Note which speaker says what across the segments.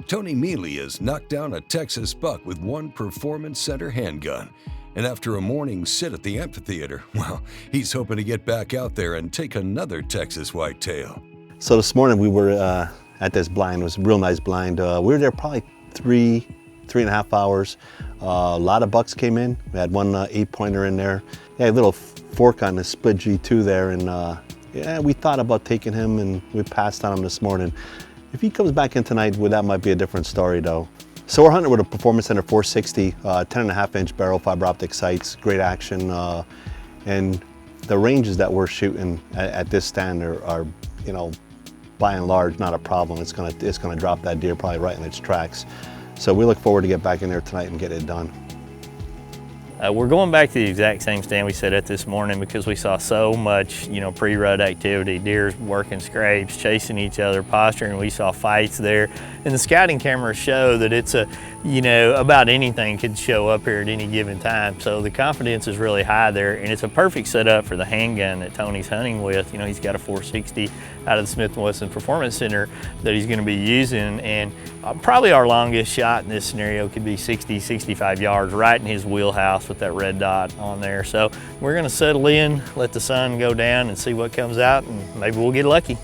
Speaker 1: Tony Mealy has knocked down a Texas buck with one Performance Center handgun. And after a morning sit at the amphitheater, well, he's hoping to get back out there and take another Texas whitetail.
Speaker 2: So this morning we were at this blind. It was a real nice blind. We were there probably three and a half hours. A lot of bucks came in. We had one 8-pointer in there. He had a little fork on the split G2 there, and yeah, we thought about taking him, and we passed on him this morning. If he comes back in tonight, well, that might be a different story though. So we're hunting with a Performance Center 460, 10.5-inch barrel, fiber optic sights, great action, and the ranges that we're shooting at this stand are, you know, by and large, not a problem. It's gonna drop that deer probably right in its tracks. So we look forward to get back in there tonight and get it done.
Speaker 3: We're going back to the exact same stand we set at this morning because we saw so much, you know, pre-rut activity, deer working scrapes, chasing each other, posturing. We saw fights there. And the scouting cameras show that it's a, you know, about anything could show up here at any given time. So the confidence is really high there, and it's a perfect setup for the handgun that Tony's hunting with. You know, he's got a 460 out of the Smith Wesson Performance Center that he's gonna be using, and probably our longest shot in this scenario could be 60, 65 yards, right in his wheelhouse with that red dot on there. So we're gonna settle in, let the sun go down and see what comes out, and maybe we'll get lucky.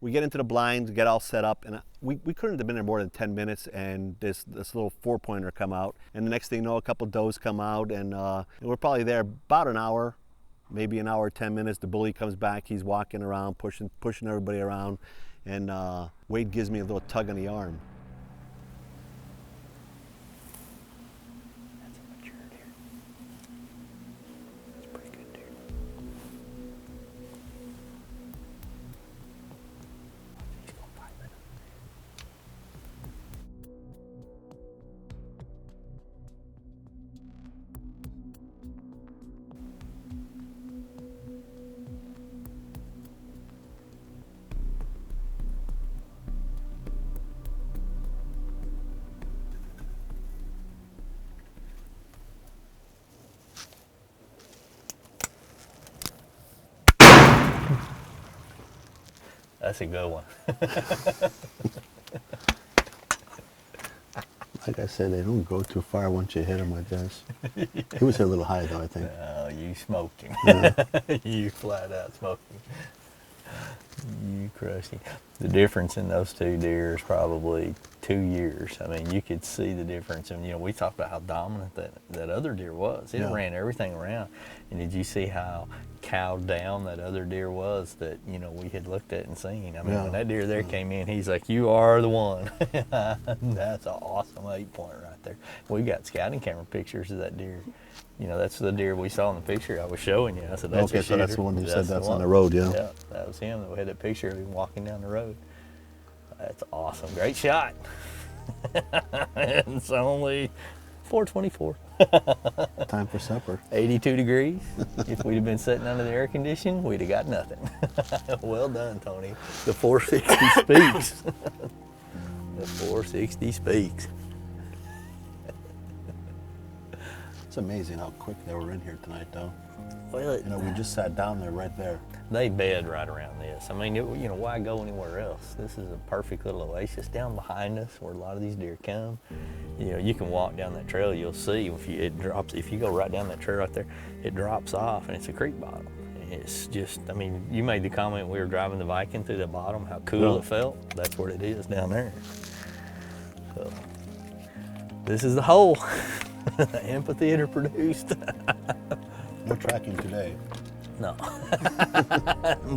Speaker 2: We get into the blinds, get all set up, and we couldn't have been there more than 10 minutes, and this little 4-pointer come out. And the next thing you know, a couple does come out, and we're probably there about an hour, maybe an hour, 10 minutes. The bully comes back, he's walking around, pushing everybody around, and Wade gives me a little tug on the arm.
Speaker 3: That's a mature deer. That's a pretty good deer. He's gonna fight it. That's a good one.
Speaker 2: Like I said, they don't go too far once you hit them like this. He was hit a little high though, I think.
Speaker 3: Oh, you smoked him.
Speaker 2: Yeah.
Speaker 3: You flat out smoked him. You crushed him. The difference in those two deer is probably 2 years. I mean, you could see the difference. And, you know, we talked about how dominant that other deer was. It ran everything around. And did you see how cowed down that other deer was that, you know, we had looked at and seen? I mean, when that deer there came in, he's like, you are the one. That's an awesome 8-point right there. We got scouting camera pictures of that deer. You know, that's the deer we saw in the picture I was showing you. I said, that's
Speaker 2: okay,
Speaker 3: a
Speaker 2: so that's
Speaker 3: shooter.
Speaker 2: the one you said that's
Speaker 3: one.
Speaker 2: on the road, yeah?
Speaker 3: Yeah, that was him. We had that picture of him walking down the road. That's awesome. Great shot. It's only 4:24.
Speaker 2: Time for supper.
Speaker 3: 82 degrees. If we'd have been sitting under the air conditioning, we'd have got nothing. Well done, Tony. The 460 speaks. The 460 speaks.
Speaker 2: It's amazing how quick they were in here tonight, though.
Speaker 3: Well,
Speaker 2: You know, we just sat down there right there.
Speaker 3: they bed right around this. I mean, you know, why go anywhere else? This is a perfect little oasis down behind us where a lot of these deer come. You know, you can walk down that trail, you'll see if you go right down that trail right there, it drops off and it's a creek bottom. It's just, I mean, you made the comment we were driving the Viking through the bottom, how cool it felt. That's what it is down there. So, this is the hole. The amphitheater produced.
Speaker 2: No tracking today.
Speaker 3: No.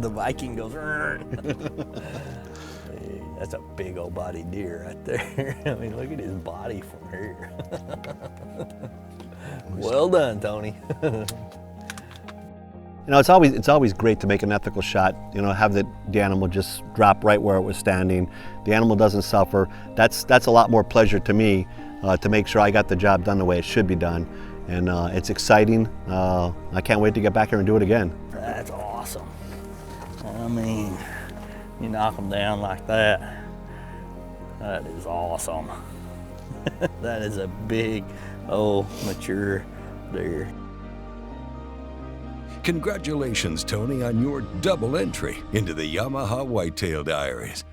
Speaker 3: The Viking goes. That's a big old body deer right there. I mean, look at his body from here. Well done, Tony.
Speaker 2: You know, it's always great to make an ethical shot. You know, have the animal just drop right where it was standing. The animal doesn't suffer. That's a lot more pleasure to me to make sure I got the job done the way it should be done. And it's exciting. I can't wait to get back here and do it again.
Speaker 3: That's awesome. I mean, you knock them down like that. That is awesome. That is a big, mature deer.
Speaker 1: Congratulations, Tony, on your double entry into the Yamaha Whitetail Diaries.